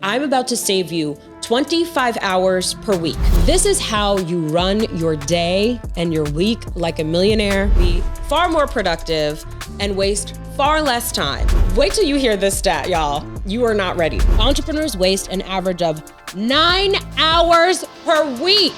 I'm about to save you 25 hours per week. This is how you run your day and your week like a millionaire, be far more productive, and waste far less time. Wait till you hear this stat, y'all. You are not ready. Entrepreneurs waste an average of 9 hours per week.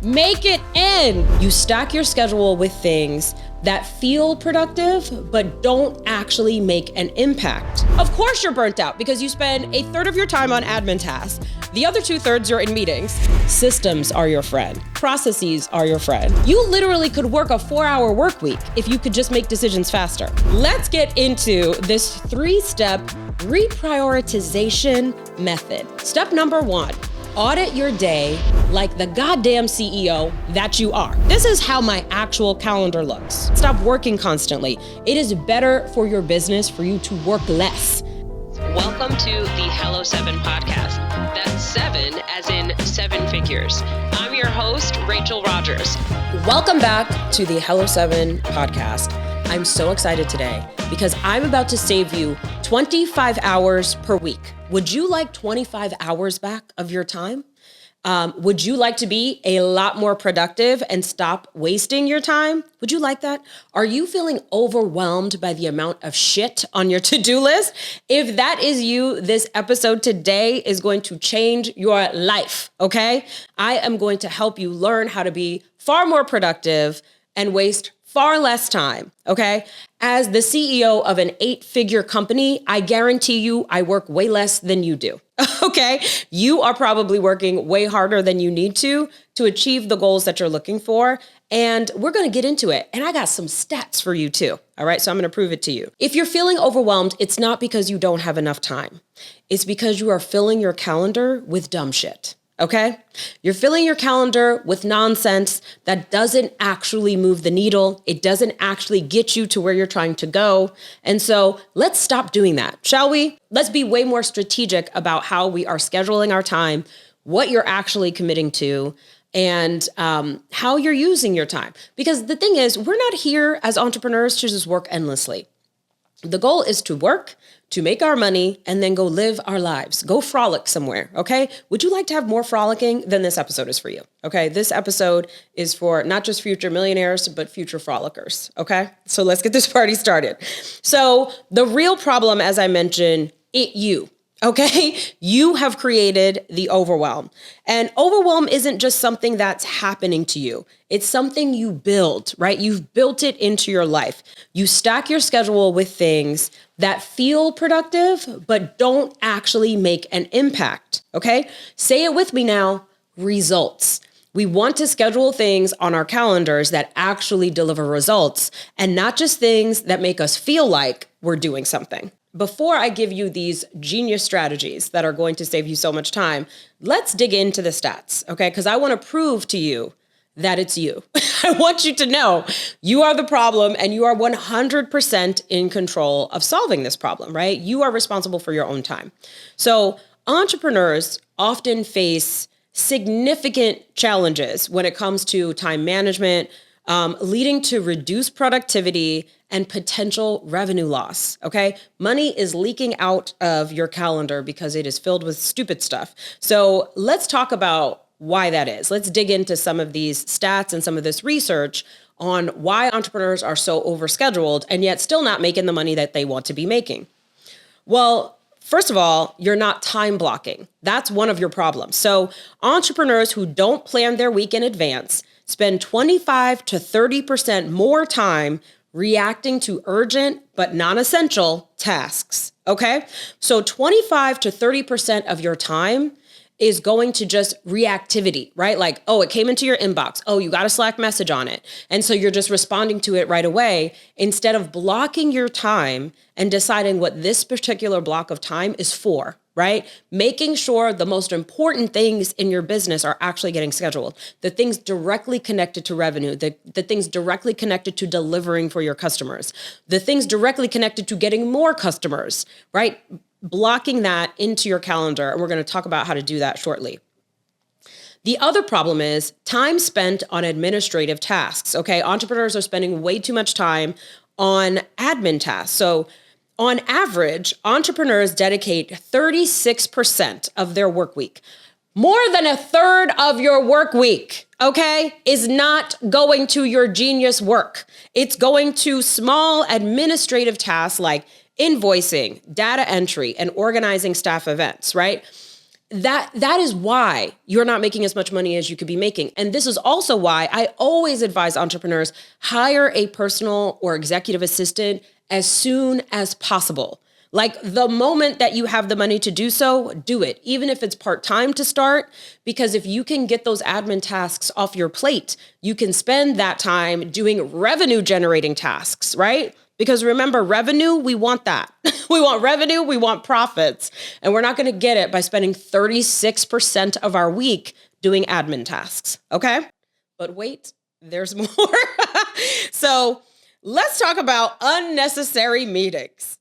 Make it end. You stack your schedule with things that feel productive, but don't actually make an impact. Of course you're burnt out because you spend a third of your time on admin tasks. The other 2/3 you're in meetings. Systems are your friend. Processes are your friend. You literally could work a 4-hour work week if you could just make decisions faster. Let's get into this 3-step reprioritization method. Step number 1. Audit your day like the goddamn CEO that you are. This is how my actual calendar looks. Stop working constantly. It is better for your business for you to work less. Welcome to the helloseven podcast. That's 7 as in 7 figures. I'm your host, Rachelrodgers. Welcome back to the helloseven podcast. I'm so excited today because I'm about to save you 25 hours per week. Would you like 25 hours back of your time? Would you like to be a lot more productive and stop wasting your time? Would you like that? Are you feeling overwhelmed by the amount of shit on your to-do list? If that is you, this episode today is going to change your life, okay? I am going to help you learn how to be far more productive and waste far less time, okay? As the CEO of an 8-figure company, I guarantee you I work way less than you do, okay? You are probably working way harder than you need to achieve the goals that you're looking for, and we're gonna get into it. And I got some stats for you too, all right? So I'm gonna prove it to you. If you're feeling overwhelmed, it's not because you don't have enough time. It's because you are filling your calendar with dumb shit. Okay? You're filling your calendar with nonsense that doesn't actually move the needle. It doesn't actually get you to where you're trying to go. And so let's stop doing that, shall we? Let's be way more strategic about how we are scheduling our time, what you're actually committing to, and how you're using your time. Because the thing is, we're not here as entrepreneurs to just work endlessly. The goal is to work, to make our money, and then go live our lives. Go frolic somewhere, okay? Would you like to have more frolicking? Then this episode is for you, okay? This episode is for not just future millionaires, but future frolickers, okay? So let's get this party started. So the real problem, as I mentioned, you. Okay, you have created the overwhelm. And overwhelm isn't just something that's happening to you. It's something you build, right? You've built it into your life. You stack your schedule with things that feel productive, but don't actually make an impact, okay? Say it with me now, results. We want to schedule things on our calendars that actually deliver results and not just things that make us feel like we're doing something. Before I give you these genius strategies that are going to save you so much time, let's dig into the stats, okay? Because I want to prove to you that it's you. I want you to know you are the problem and you are 100% in control of solving this problem, right? You are responsible for your own time. So entrepreneurs often face significant challenges when it comes to time management, leading to reduced productivity and potential revenue loss, okay? Money is leaking out of your calendar because it is filled with stupid stuff. So let's talk about why that is. Let's dig into some of these stats and some of this research on why entrepreneurs are so overscheduled and yet still not making the money that they want to be making. Well, first of all, you're not time blocking. That's one of your problems. So entrepreneurs who don't plan their week in advance spend 25 to 30% more time reacting to urgent but non-essential tasks, okay? So 25 to 30% of your time is going to just reactivity, right? Like, oh, it came into your inbox. Oh, you got a Slack message on it. And so you're just responding to it right away instead of blocking your time and deciding what this particular block of time is for, right? Making sure the most important things in your business are actually getting scheduled. The things directly connected to revenue, the things directly connected to delivering for your customers, the things directly connected to getting more customers, right? Blocking that into your calendar. And we're going to talk about how to do that shortly. The other problem is time spent on administrative tasks, okay? Entrepreneurs are spending way too much time on admin tasks. So On average, entrepreneurs dedicate 36% of their work week. More than a third of your work week, okay, is not going to your genius work. It's going to small administrative tasks like invoicing, data entry, and organizing staff events, right? That is why you're not making as much money as you could be making. And this is also why I always advise entrepreneurs hire a personal or executive assistant as soon as possible. Like the moment that you have the money to do so, do it, even if it's part-time to start, because if you can get those admin tasks off your plate, you can spend that time doing revenue generating tasks, right? Because remember, revenue, we want that. We want revenue, we want profits, and we're not going to get it by spending 36% of our week doing admin tasks, okay? But wait, there's more. So let's talk about unnecessary meetings.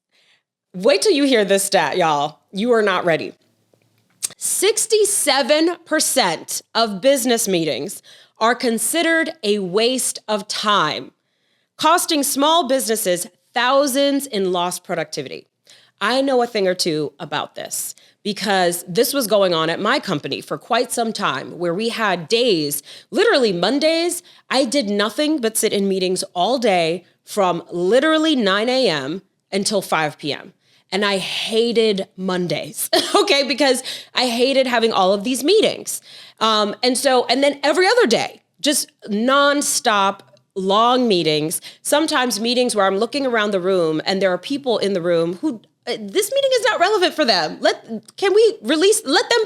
Wait till you hear this stat, y'all. You are not ready. 67% of business meetings are considered a waste of time, costing small businesses thousands in lost productivity. I know a thing or two about this because this was going on at my company for quite some time where we had days, literally Mondays, I did nothing but sit in meetings all day from literally 9 a.m. until 5 p.m. And I hated Mondays, okay, because I hated having all of these meetings. And then every other day, just nonstop long meetings, sometimes meetings where I'm looking around the room and there are people in the room who this meeting is not relevant for them. Let them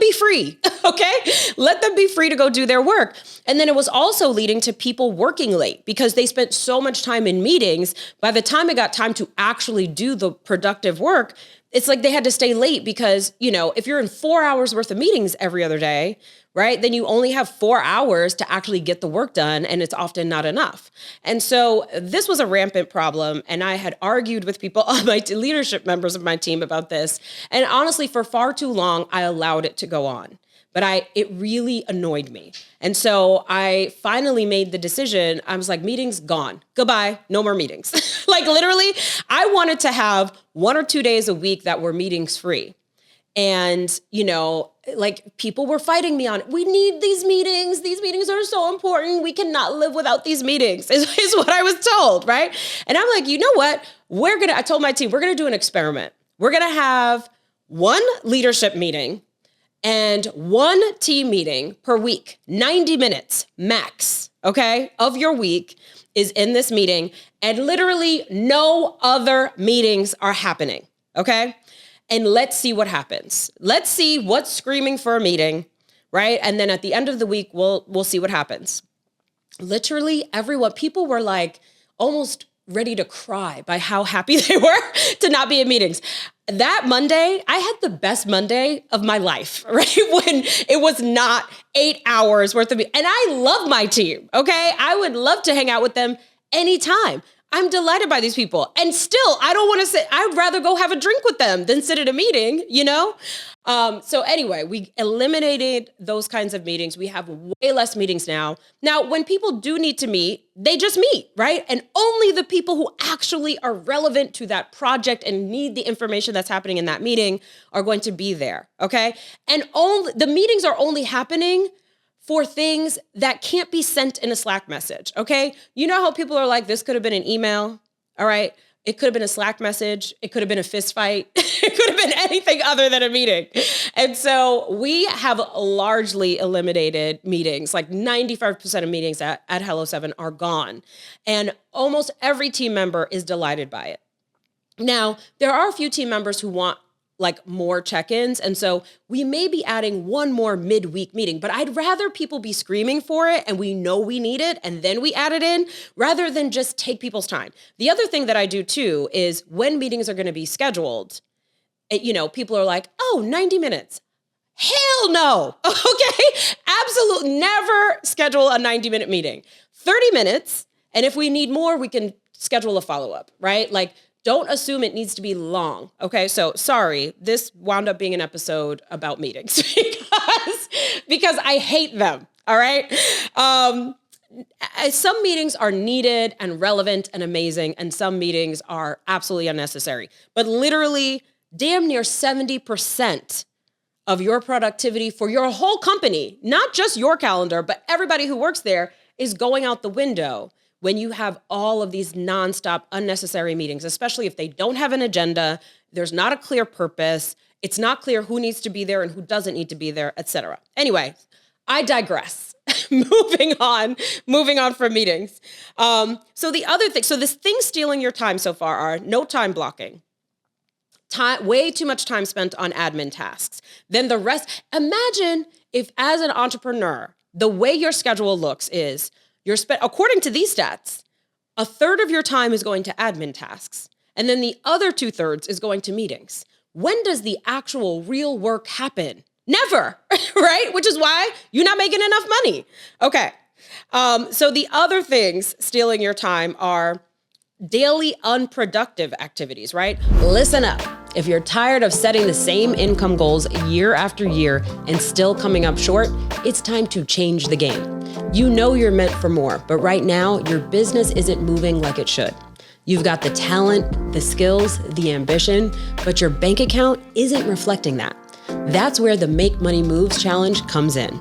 be free, okay? Let them be free to go do their work. And then it was also leading to people working late because they spent so much time in meetings. By the time it got time to actually do the productive work, it's like they had to stay late because, if you're in 4 hours worth of meetings every other day, right, then you only have 4 hours to actually get the work done, and it's often not enough. And so this was a rampant problem, and I had argued with people on my leadership members of my team about this. And honestly, for far too long, I allowed it to go on. But it really annoyed me. And so I finally made the decision. I was like, meetings gone. Goodbye. No more meetings. Like literally, I wanted to have 1 or 2 days a week that were meetings free. And, like people were fighting me on it. We need these meetings. These meetings are so important. We cannot live without these meetings is what I was told, right? And I'm like, you know what? I told my team, we're going to do an experiment. We're going to have one leadership meeting and one team meeting per week, 90 minutes max, okay, of your week is in this meeting, and literally no other meetings are happening, okay? And let's see what happens. Let's see what's screaming for a meeting, right? And then at the end of the week, we'll see what happens. Literally people were like almost ready to cry by how happy they were to not be in meetings. That Monday, I had the best Monday of my life, right? When it was not 8 hours worth of meetings. And I love my team, okay? I would love to hang out with them anytime. I'm delighted by these people. And still, I don't want to sit, I'd rather go have a drink with them than sit at a meeting, So anyway, we eliminated those kinds of meetings. We have way less meetings now. Now, when people do need to meet, they just meet, right? And only the people who actually are relevant to that project and need the information that's happening in that meeting are going to be there, okay? And the meetings are only happening for things that can't be sent in a Slack message, okay? You know how people are like, this could have been an email, all right? It could have been a Slack message. It could have been a fist fight. It could have been anything other than a meeting. And so we have largely eliminated meetings. Like 95% of meetings at helloseven are gone. And almost every team member is delighted by it. Now, there are a few team members who want like more check-ins. And so we may be adding one more midweek meeting, but I'd rather people be screaming for it and we know we need it and then we add it in rather than just take people's time. The other thing that I do too is when meetings are going to be scheduled, people are like, 90 minutes. Hell no. Okay. Absolutely. Never schedule a 90-minute meeting. 30 minutes. And if we need more, we can schedule a follow-up, right? Like, don't assume it needs to be long. Okay, so sorry, this wound up being an episode about meetings because I hate them. All right. some meetings are needed and relevant and amazing, and some meetings are absolutely unnecessary. But literally, damn near 70% of your productivity for your whole company, not just your calendar, but everybody who works there, is going out the window when you have all of these nonstop unnecessary meetings, especially if they don't have an agenda, there's not a clear purpose, it's not clear who needs to be there and who doesn't need to be there, etc. Anyway, I digress. moving on from meetings. So the other thing, so this thing stealing your time so far are no time blocking, way too much time spent on admin tasks. Then the rest, imagine if as an entrepreneur, the way your schedule looks is according to these stats, a third of your time is going to admin tasks. And then the other 2/3 is going to meetings. When does the actual real work happen? Never, right? Which is why you're not making enough money. Okay. So the other things stealing your time are daily unproductive activities, right? Listen up. If you're tired of setting the same income goals year after year and still coming up short, it's time to change the game. You know you're meant for more, but right now your business isn't moving like it should. You've got the talent, the skills, the ambition, but your bank account isn't reflecting that. That's where the Make Money Moves Challenge comes in.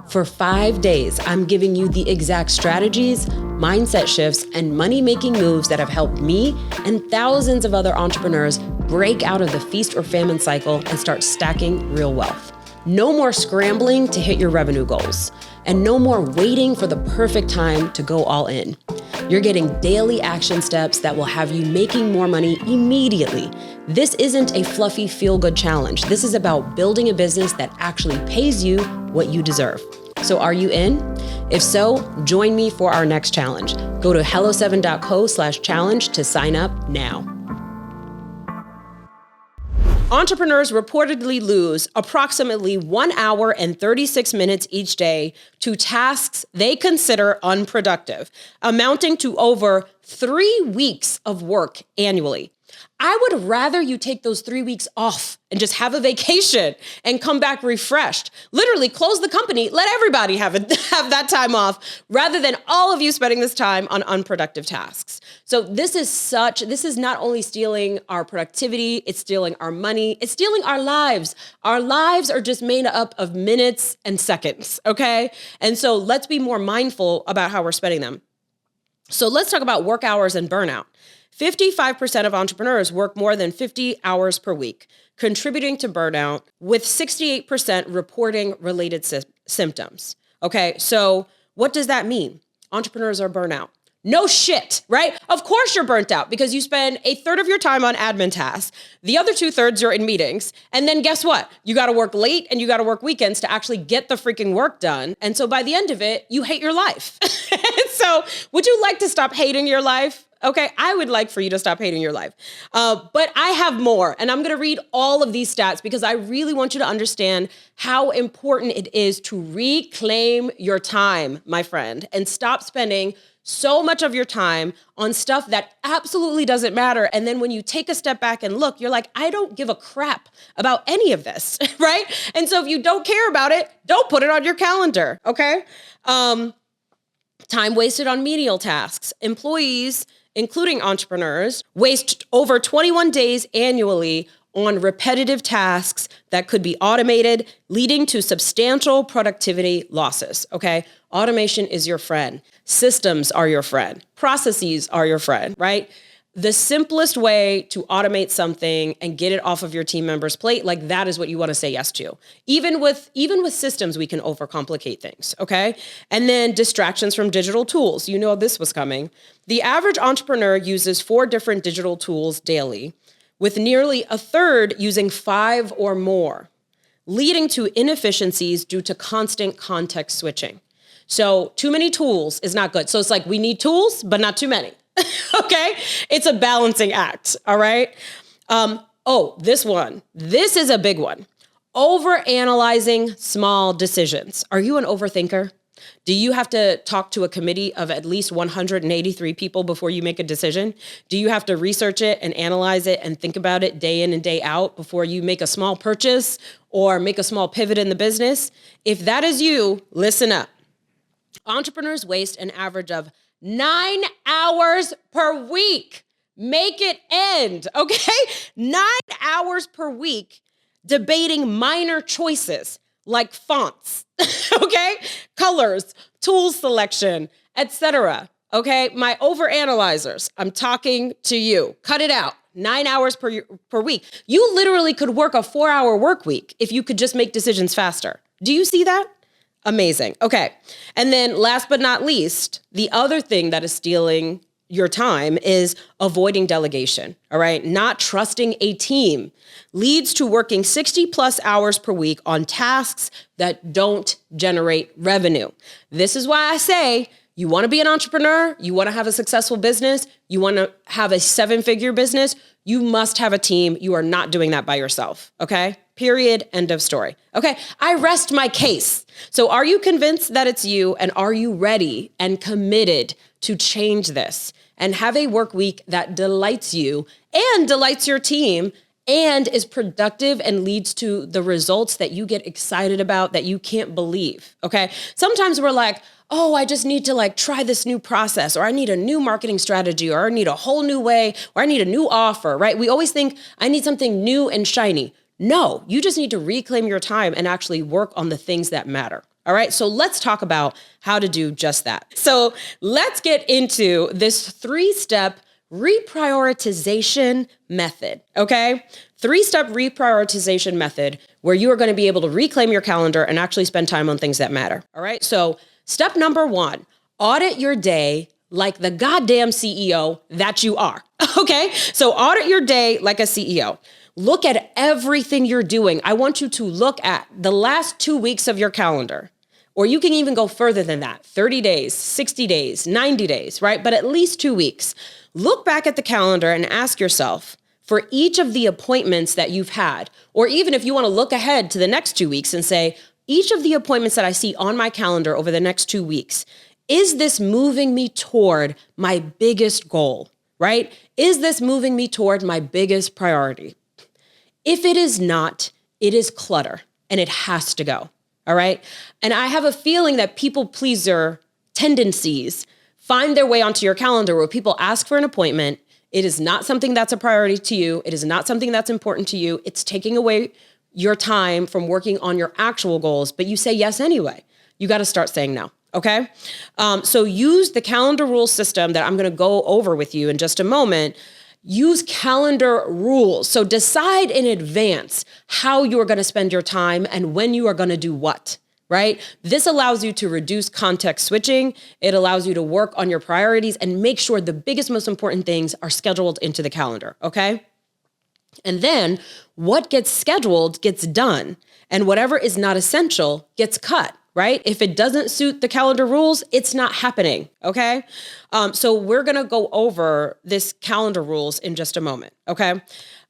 For 5 days, I'm giving you the exact strategies, mindset shifts, and money-making moves that have helped me and thousands of other entrepreneurs break out of the feast or famine cycle and start stacking real wealth. No more scrambling to hit your revenue goals, and no more waiting for the perfect time to go all in. You're getting daily action steps that will have you making more money immediately. This isn't a fluffy feel-good challenge. This is about building a business that actually pays you what you deserve. So are you in? If so, join me for our next challenge. Go to helloseven.co/challenge to sign up now. Entrepreneurs reportedly lose approximately 1 hour and 36 minutes each day to tasks they consider unproductive, amounting to over 3 weeks of work annually. I would rather you take those 3 weeks off and just have a vacation and come back refreshed. Literally close the company, let everybody have that time off, rather than all of you spending this time on unproductive tasks. So this is not only stealing our productivity, it's stealing our money, it's stealing our lives. Our lives are just made up of minutes and seconds, okay? And so let's be more mindful about how we're spending them. So let's talk about work hours and burnout. 55% of entrepreneurs work more than 50 hours per week, contributing to burnout, with 68% reporting related symptoms. Okay, so what does that mean? Entrepreneurs are burnout. No shit, right? Of course you're burnt out because you spend 1/3 of your time on admin tasks. The other 2/3 are in meetings. And then guess what? You got to work late and you got to work weekends to actually get the freaking work done. And so by the end of it, you hate your life. So would you like to stop hating your life? Okay, I would like for you to stop hating your life. But I have more, and I'm going to read all of these stats because I really want you to understand how important it is to reclaim your time, my friend, and stop spending so much of your time on stuff that absolutely doesn't matter. And then when you take a step back and look, you're like, I don't give a crap about any of this, right? And so if you don't care about it, don't put it on your calendar, okay? Time wasted on menial tasks. Employees, including entrepreneurs, waste over 21 days annually on repetitive tasks that could be automated, leading to substantial productivity losses, okay? Automation is your friend. Systems are your friend. Processes are your friend, right? The simplest way to automate something and get it off of your team member's plate, like that is what you want to say yes to. Even with systems, we can overcomplicate things, okay? And then distractions from digital tools. You know this was coming. The average entrepreneur uses 4 different digital tools daily, with nearly 1/3 using 5 or more, leading to inefficiencies due to constant context switching. So too many tools is not good. So it's like we need tools, but not too many. Okay? It's a balancing act, all right? This one. This is a big one. Overanalyzing small decisions. Are you an overthinker? Do you have to talk to a committee of at least 183 people before you make a decision? Do you have to research it and analyze it and think about it day in and day out before you make a small purchase or make a small pivot in the business? If that is you, listen up. Entrepreneurs waste an average of 9 hours per week. Make it end, okay? 9 hours per week debating minor choices like fonts, okay? Colors, tool selection, etc. Okay? My overanalyzers, I'm talking to you. Cut it out. 9 hours per week. You literally could work a 4-hour work week if you could just make decisions faster. Do you see that? Amazing. Okay. And then last but not least, the other thing that is stealing your time is avoiding delegation. All right. Not trusting a team leads to working 60 plus hours per week on tasks that don't generate revenue. This is why I say you want to be an entrepreneur, you want to have a successful business, you want to have a 7-figure business, you must have a team. You are not doing that by yourself. Okay. Period. End of story. Okay. I rest my case. So are you convinced that it's you, and are you ready and committed to change this and have a work week that delights you and delights your team and is productive and leads to the results that you get excited about that you can't believe? Okay. Sometimes we're like, oh, I just need to try this new process, or I need a new marketing strategy, or I need a whole new way, or I need a new offer, right? We always think I need something new and shiny. No, you just need to reclaim your time and actually work on the things that matter. All right. So let's talk about how to do just that. So let's get into this 3-step reprioritization method. Okay. 3-step reprioritization method where you are going to be able to reclaim your calendar and actually spend time on things that matter. All right. So step number 1, audit your day like the goddamn CEO that you are. Okay. So audit your day like a CEO. Look at everything you're doing. I want you to look at the last 2 weeks of your calendar, or you can even go further than that, 30 days, 60 days, 90 days, right? But at least 2 weeks. Look back at the calendar and ask yourself, for each of the appointments that you've had, or even if you want to look ahead to the next 2 weeks and say, each of the appointments that I see on my calendar over the next 2 weeks, is this moving me toward my biggest goal, right? Is this moving me toward my biggest priority? If it is not, it is clutter and it has to go. All right. And I have a feeling that people pleaser tendencies find their way onto your calendar where people ask for an appointment. It is not something that's a priority to you. It is not something that's important to you. It's taking away your time from working on your actual goals, but you say yes anyway. You got to start saying no. Okay. So use the calendar rule system that I'm going to go over with you in just a moment. Use calendar rules. So decide in advance how you're going to spend your time and when you are going to do what, right? This allows you to reduce context switching. It allows you to work on your priorities and make sure the biggest, most important things are scheduled into the calendar, okay? And then what gets scheduled gets done, and whatever is not essential gets cut. Right? If it doesn't suit the calendar rules, it's not happening. Okay. So we're going to go over this calendar rules in just a moment. Okay.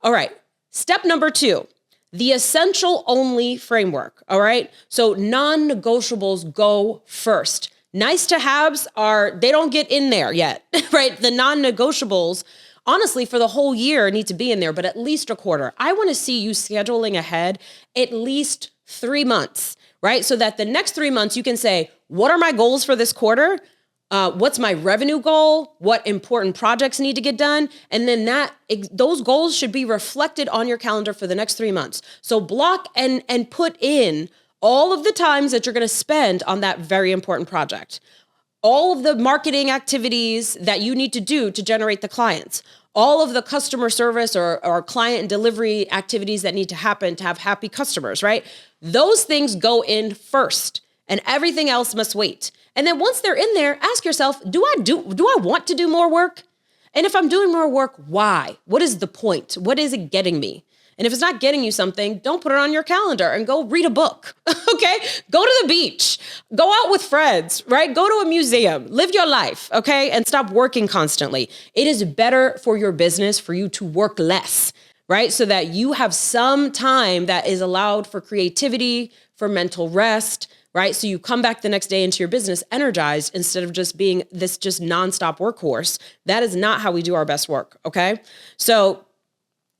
All right. Step number 2, the essential only framework. All right. So non-negotiables go first. Nice to haves they don't get in there yet, right? The non-negotiables, honestly, for the whole year need to be in there, but at least a quarter. I want to see you scheduling ahead at least 3 months. Right? So that the next 3 months you can say, what are my goals for this quarter? What's my revenue goal? What important projects need to get done? And then those goals should be reflected on your calendar for the next 3 months. So block and put in all of the times that you're going to spend on that very important project. All of the marketing activities that you need to do to generate the clients. All of the customer service or client and delivery activities that need to happen to have happy customers, right? Those things go in first and everything else must wait. And then once they're in there, ask yourself, do I want to do more work? And if I'm doing more work, why? What is the point? What is it getting me? And if it's not getting you something, don't put it on your calendar and go read a book, okay? Go to the beach, go out with friends, right? Go to a museum, live your life, okay? And stop working constantly. It is better for your business for you to work less, right? So that you have some time that is allowed for creativity, for mental rest, right? So you come back the next day into your business energized instead of just being this just nonstop workhorse. That is not how we do our best work, okay? So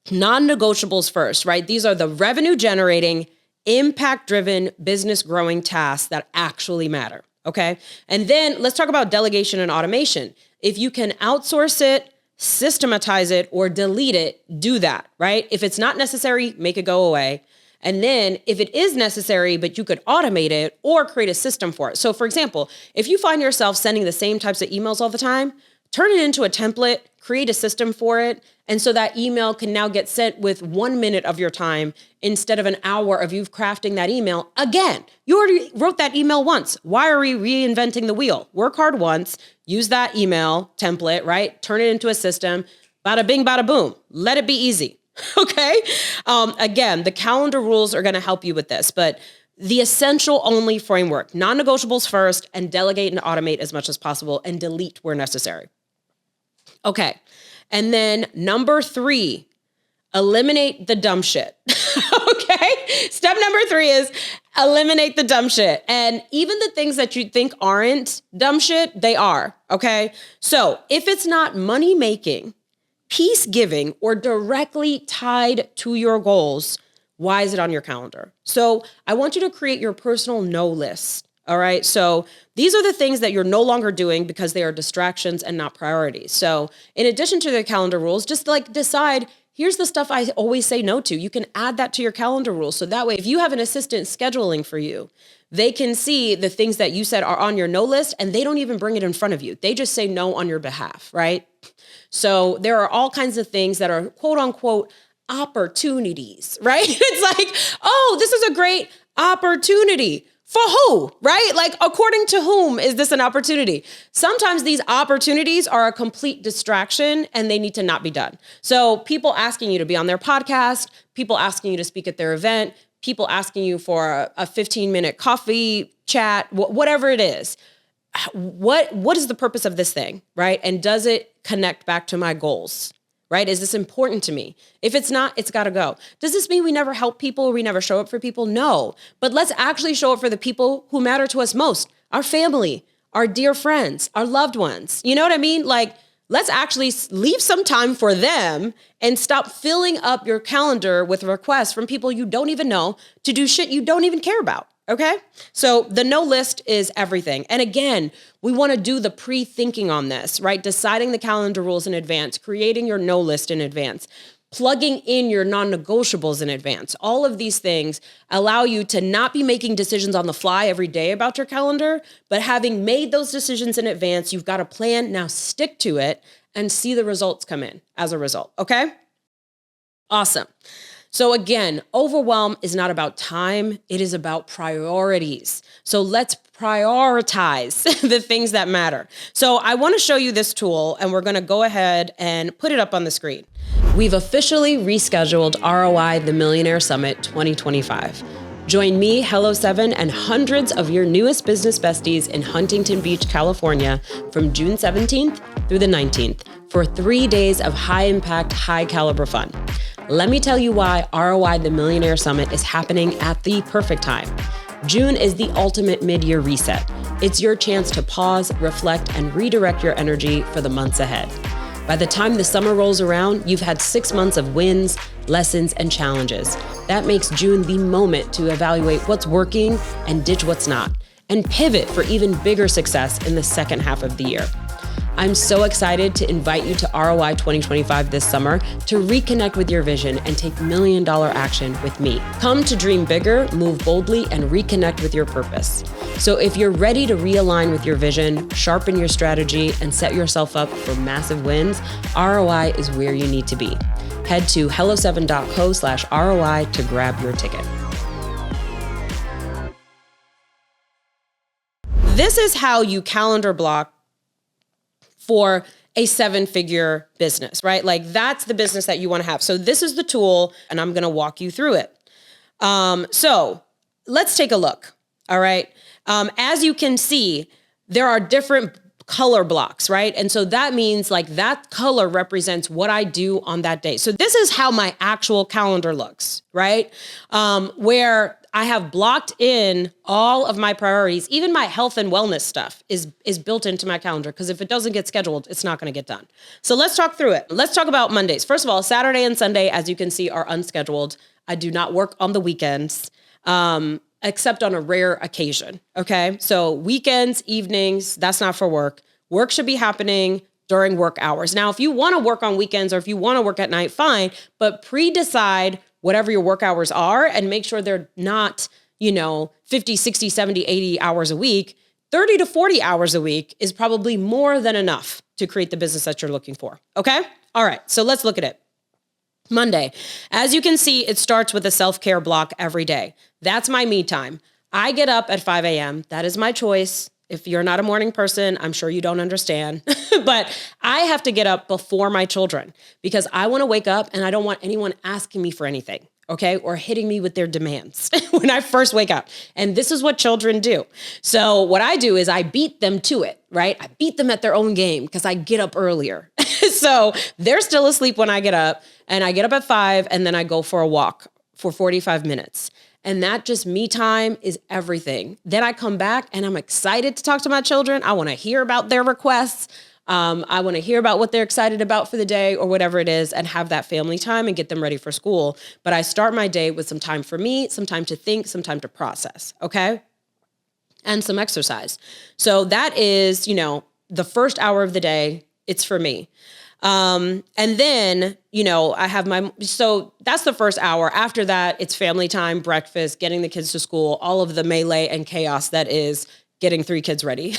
non-negotiables first, right? These are the revenue generating, impact driven business growing tasks that actually matter. Okay. And then let's talk about delegation and automation. If you can outsource it, systematize it, or delete it, do that, right? If it's not necessary, make it go away. And then if it is necessary, but you could automate it or create a system for it. So for example, if you find yourself sending the same types of emails all the time, turn it into a template, create a system for it. And so that email can now get sent with 1 minute of your time instead of an hour of you crafting that email. Again, you already wrote that email once. Why are we reinventing the wheel? Work hard once, use that email template, right? Turn it into a system, bada bing, bada boom. Let it be easy. Okay. Again, the calendar rules are going to help you with this, but the essential only framework, non-negotiables first, and delegate and automate as much as possible and delete where necessary. Okay. And then number 3, eliminate the dumb shit. Okay. Step number 3 is eliminate the dumb shit. And even the things that you think aren't dumb shit, they are. Okay. So if it's not money making, peace giving, or directly tied to your goals, why is it on your calendar? So I want you to create your personal no list. All right. So these are the things that you're no longer doing because they are distractions and not priorities. So in addition to the calendar rules, just like decide, here's the stuff I always say no to. You can add that to your calendar rules. So that way, if you have an assistant scheduling for you, they can see the things that you said are on your no list and they don't even bring it in front of you. They just say no on your behalf. Right. So there are all kinds of things that are quote unquote opportunities, right? It's like, oh, this is a great opportunity. For who, right? Like, according to whom is this an opportunity? Sometimes these opportunities are a complete distraction and they need to not be done. So people asking you to be on their podcast, people asking you to speak at their event, people asking you for a 15-minute coffee chat, whatever it is. What is the purpose of this thing, right? And does it connect back to my goals, right? Is this important to me? If it's not, it's got to go. Does this mean we never help people or we never show up for people? No, but let's actually show up for the people who matter to us most, our family, our dear friends, our loved ones. You know what I mean? Like, let's actually leave some time for them and stop filling up your calendar with requests from people you don't even know to do shit you don't even care about. Okay. So the no list is everything. And again, we want to do the pre-thinking on this, right? Deciding the calendar rules in advance, creating your no list in advance, plugging in your non-negotiables in advance. All of these things allow you to not be making decisions on the fly every day about your calendar, but having made those decisions in advance, you've got a plan. Now stick to it and see the results come in as a result. Okay. Awesome. So again, overwhelm is not about time. It is about priorities. So let's prioritize the things that matter. So I want to show you this tool and we're going to go ahead and put it up on the screen. We've officially rescheduled ROI The Millionaire Summit 2025. Join me, helloseven, and hundreds of your newest business besties in Huntington Beach, California from June 17th through the 19th for 3 days of high-impact, high-caliber fun. Let me tell you why ROI The Millionaire Summit is happening at the perfect time. June is the ultimate mid-year reset. It's your chance to pause, reflect, and redirect your energy for the months ahead. By the time the summer rolls around, you've had 6 months of wins, lessons, and challenges. That makes June the moment to evaluate what's working and ditch what's not, and pivot for even bigger success in the second half of the year. I'm so excited to invite you to ROI 2025 this summer to reconnect with your vision and take $1 million action with me. Come to dream bigger, move boldly, and reconnect with your purpose. So if you're ready to realign with your vision, sharpen your strategy, and set yourself up for massive wins, ROI is where you need to be. Head to helloseven.co/ROI to grab your ticket. This is how you calendar block for a 7-figure business, right? Like that's the business that you want to have. So this is the tool and I'm going to walk you through it. So let's take a look. All right. As you can see, there are different color blocks, right? And so that means like that color represents what I do on that day. So this is how my actual calendar looks, right? Where I have blocked in all of my priorities, even my health and wellness stuff is built into my calendar because if it doesn't get scheduled, it's not going to get done. So let's talk through it. Let's talk about Mondays. First of all, Saturday and Sunday, as you can see, are unscheduled. I do not work on the weekends. except on a rare occasion. Okay. So weekends, evenings, that's not for work. Work should be happening during work hours. Now, if you want to work on weekends or if you want to work at night, fine, but pre-decide whatever your work hours are and make sure they're not, 50, 60, 70, 80 hours a week. 30 to 40 hours a week is probably more than enough to create the business that you're looking for. Okay. All right. So let's look at it. Monday. As you can see, it starts with a self-care block every day. That's my me time. I get up at 5 a.m. That is my choice. If you're not a morning person, I'm sure you don't understand, but I have to get up before my children because I want to wake up and I don't want anyone asking me for anything. Okay. Or hitting me with their demands when I first wake up. And this is what children do. So what I do is I beat them to it, right? I beat them at their own game because I get up earlier. So they're still asleep when I get up, and I get up at 5 and then I go for a walk for 45 minutes. And that just me time is everything. Then I come back and I'm excited to talk to my children. I want to hear about their requests. I want to hear about what they're excited about for the day or whatever it is, and have that family time and get them ready for school. But I start my day with some time for me, some time to think, some time to process. Okay. And some exercise. So that is, the first hour of the day, it's for me. And then, I have so that's the first hour. After that, it's family time, breakfast, getting the kids to school, all of the melee and chaos that is getting 3 kids ready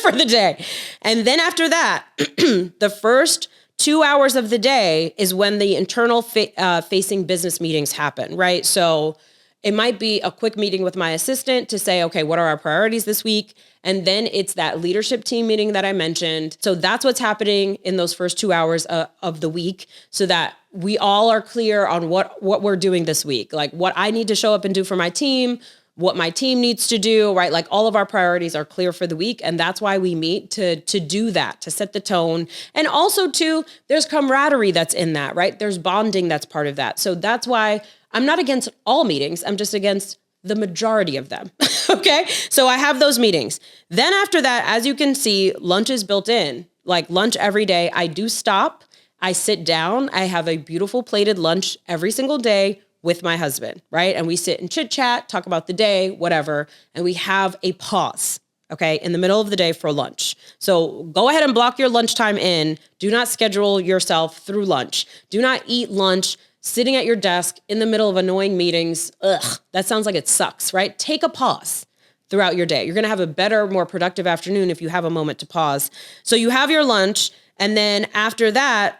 for the day. And then after that, the first 2 hours of the day is when the internal facing business meetings happen, right? So it might be a quick meeting with my assistant to say, okay, what are our priorities this week? And then it's that leadership team meeting that I mentioned. So that's what's happening in those first 2 hours of the week, so that we all are clear on what we're doing this week, like what I need to show up and do for my team, what my team needs to do, right? Like all of our priorities are clear for the week. And that's why we meet to do that, to set the tone. And also too, there's camaraderie that's in that, right? There's bonding that's part of that. So that's why I'm not against all meetings. I'm just against the majority of them. Okay. So I have those meetings. Then after that, as you can see, lunch is built in, like lunch every day. I do stop. I sit down. I have a beautiful plated lunch every single day with my husband, right? And we sit and chit chat, talk about the day, whatever. And we have a pause, okay, in the middle of the day for lunch. So go ahead and block your lunchtime in. Do not schedule yourself through lunch. Do not eat lunch sitting at your desk in the middle of annoying meetings. Ugh, that sounds like it sucks, right? Take a pause throughout your day. You're going to have a better, more productive afternoon if you have a moment to pause. So you have your lunch. And then after that,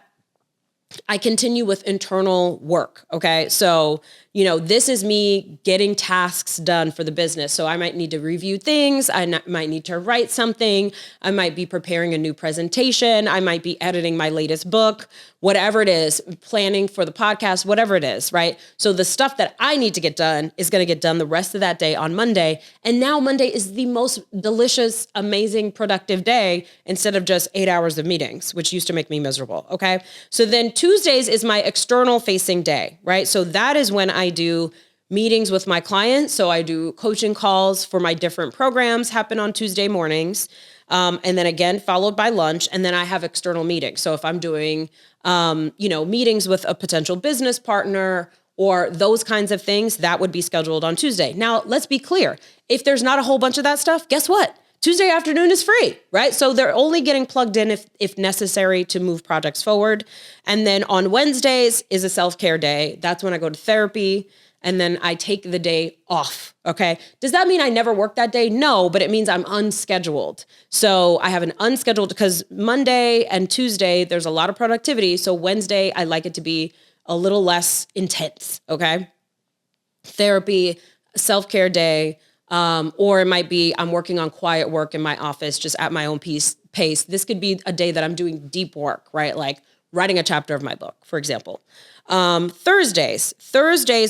I continue with internal work. Okay. So, this is me getting tasks done for the business. So I might need to review things. I might need to write something. I might be preparing a new presentation. I might be editing my latest book, whatever it is, planning for the podcast, whatever it is, right? So the stuff that I need to get done is going to get done the rest of that day on Monday. And now Monday is the most delicious, amazing, productive day instead of just 8 hours of meetings, which used to make me miserable. Okay. So then Tuesdays is my external facing day, right? So that is when I do meetings with my clients. So I do coaching calls for my different programs happen on Tuesday mornings. And then again, followed by lunch. And then I have external meetings. So if I'm doing, meetings with a potential business partner or those kinds of things, that would be scheduled on Tuesday. Now, let's be clear. If there's not a whole bunch of that stuff, guess what? Tuesday afternoon is free, right? So they're only getting plugged in if necessary to move projects forward. And then on Wednesdays is a self-care day. That's when I go to therapy. And then I take the day off. Okay. Does that mean I never work that day? No, but it means I'm unscheduled. So I have an unscheduled, because Monday and Tuesday, there's a lot of productivity. So Wednesday, I like it to be a little less intense. Okay. Therapy, self-care day. Or it might be I'm working on quiet work in my office, just at my own pace. This could be a day that I'm doing deep work, right? Like writing a chapter of my book, for example. Thursdays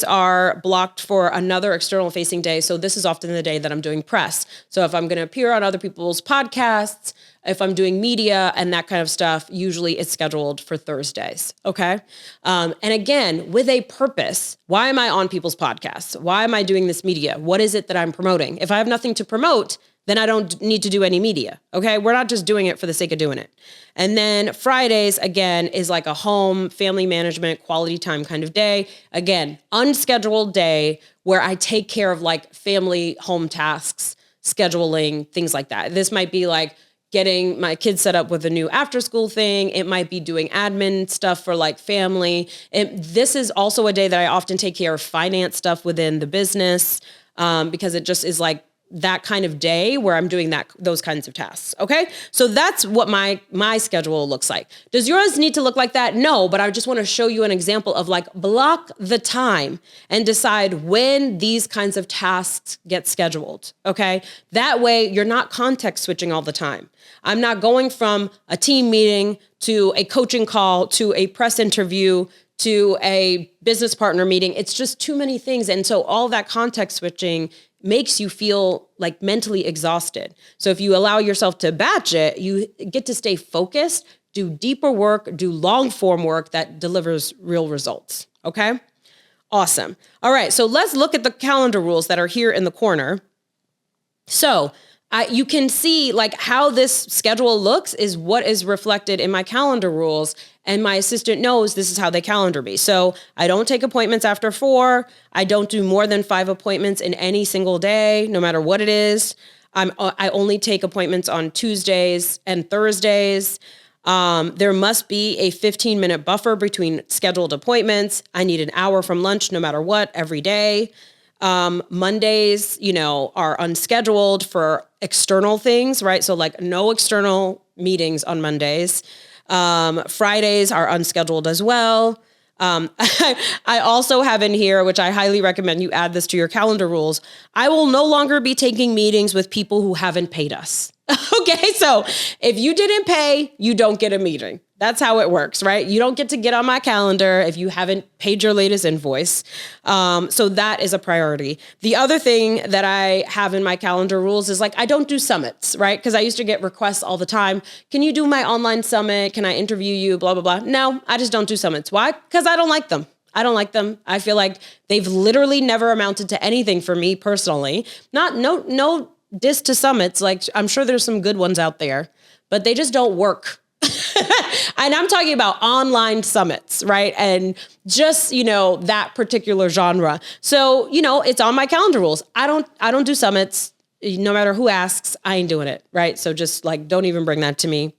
are blocked for another external facing day. So this is often the day that I'm doing press. So if I'm going to appear on other people's podcasts, if I'm doing media and that kind of stuff, usually it's scheduled for Thursdays. Okay. And again, with a purpose. Why am I on people's podcasts? Why am I doing this media? What is it that I'm promoting? If I have nothing to promote, then I don't need to do any media. Okay. We're not just doing it for the sake of doing it. And then Fridays, again, is like a home, family management, quality time kind of day. Again, unscheduled day where I take care of like family home tasks, scheduling, things like that. This might be like getting my kids set up with a new after school thing. It might be doing admin stuff for like family. And this is also a day that I often take care of finance stuff within the business, because it just is like that kind of day where I'm doing those kinds of tasks. Okay. So that's what my schedule looks like. Does yours need to look like that? No, but I just want to show you an example of like block the time and decide when these kinds of tasks get scheduled. Okay. That way you're not context switching all the time. I'm not going from a team meeting to a coaching call to a press interview to a business partner meeting. It's just too many things. And so all that context switching makes you feel like mentally exhausted. So if you allow yourself to batch it, you get to stay focused, do deeper work, do long form work that delivers real results. Okay? Awesome. All right. So let's look at the calendar rules that are here in the corner. So you can see like how this schedule looks is what is reflected in my calendar rules. And my assistant knows this is how they calendar me. So I don't take appointments after 4. I don't do more than 5 appointments in any single day, no matter what it is. I only take appointments on Tuesdays and Thursdays. There must be a 15-minute buffer between scheduled appointments. I need an hour from lunch, no matter what, every day. Mondays, are unscheduled for external things, right? So like no external meetings on Mondays. Fridays are unscheduled as well. I also have in here, which I highly recommend you add this to your calendar rules. I will no longer be taking meetings with people who haven't paid us. Okay. So if you didn't pay, you don't get a meeting. That's how it works, right? You don't get to get on my calendar if you haven't paid your latest invoice. So that is a priority. The other thing that I have in my calendar rules is like, I don't do summits, right? Because I used to get requests all the time. Can you do my online summit? Can I interview you? Blah, blah, blah. No, I just don't do summits. Why? Because I don't like them. I feel like they've literally never amounted to anything for me personally. No diss to summits. Like I'm sure there's some good ones out there, but they just don't work. And I'm talking about online summits, right? And just, that particular genre. So, it's on my calendar rules. I don't do summits. No matter who asks, I ain't doing it, right? So just like, don't even bring that to me.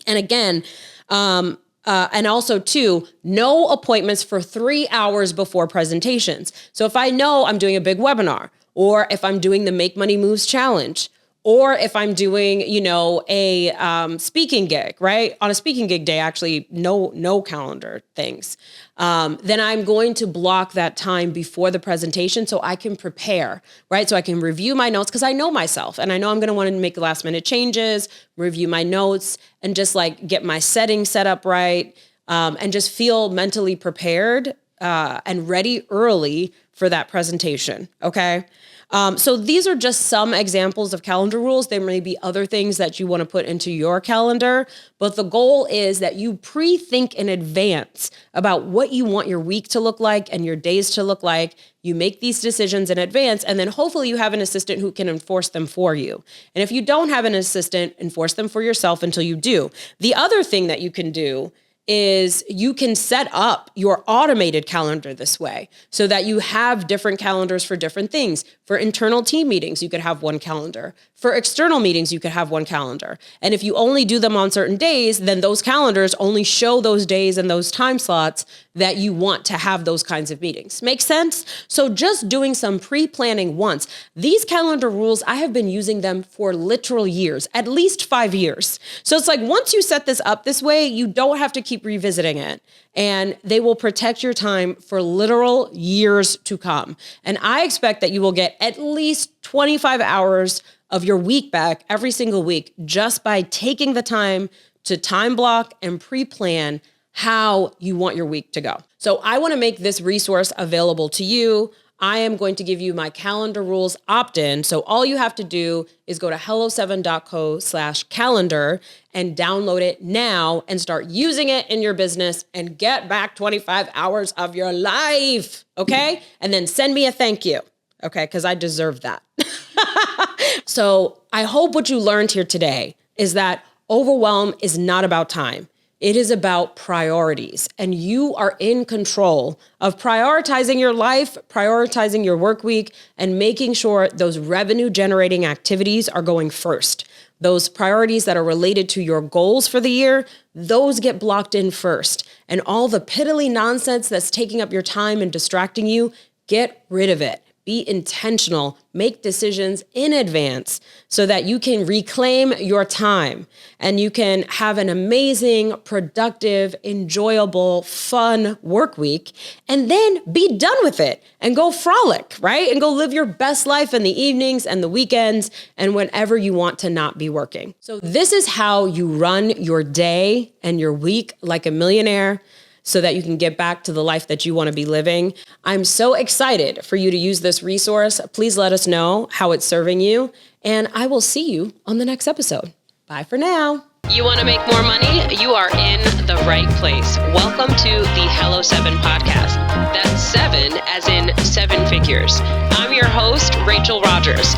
And again, and also too, no appointments for 3 hours before presentations. So if I know I'm doing a big webinar, or if I'm doing the Make Money Moves Challenge, or if I'm doing, a speaking gig, right? On a speaking gig day, actually, no calendar things. Then I'm going to block that time before the presentation so I can prepare, right? So I can review my notes because I know myself and I know I'm going to want to make last minute changes, review my notes, and just like get my settings set up right, and just feel mentally prepared and ready early for that presentation. Okay. So these are just some examples of calendar rules. There may be other things that you want to put into your calendar, but the goal is that you pre-think in advance about what you want your week to look like and your days to look like. You make these decisions in advance, and then hopefully you have an assistant who can enforce them for you. And if you don't have an assistant, enforce them for yourself until you do. The other thing that you can do is you can set up your automated calendar this way so that you have different calendars for different things. For internal team meetings, you could have one calendar. For external meetings, you could have one calendar. And if you only do them on certain days, then those calendars only show those days and those time slots that you want to have those kinds of meetings. Make sense? So just doing some pre-planning once. These calendar rules, I have been using them for literal years, at least 5 years. So it's like once you set this up this way, you don't have to keep revisiting it. And they will protect your time for literal years to come. And I expect that you will get at least 25 hours of your week back every single week just by taking the time to time block and pre-plan how you want your week to go. So I want to make this resource available to you. I am going to give you my calendar rules opt-in. So all you have to do is go to helloseven.co/calendar and download it now and start using it in your business and get back 25 hours of your life. Okay. And then send me a thank you. Okay. Because I deserve that. So I hope what you learned here today is that overwhelm is not about time. It is about priorities, and you are in control of prioritizing your life, prioritizing your work week, and making sure those revenue generating activities are going first. Those priorities that are related to your goals for the year, those get blocked in first. And all the piddly nonsense that's taking up your time and distracting you, get rid of it. Be intentional, make decisions in advance so that you can reclaim your time and you can have an amazing, productive, enjoyable, fun work week, and then be done with it and go frolic, right? And go live your best life in the evenings and the weekends and whenever you want to not be working. So this is how you run your day and your week like a millionaire, so that you can get back to the life that you want to be living. I'm so excited for you to use this resource. Please let us know how it's serving you, and I will see you on the next episode. Bye for now. You want to make more money? You are in the right place. Welcome to the helloseven podcast. That's 7 as in 7 figures. I'm your host, Rachel Rodgers.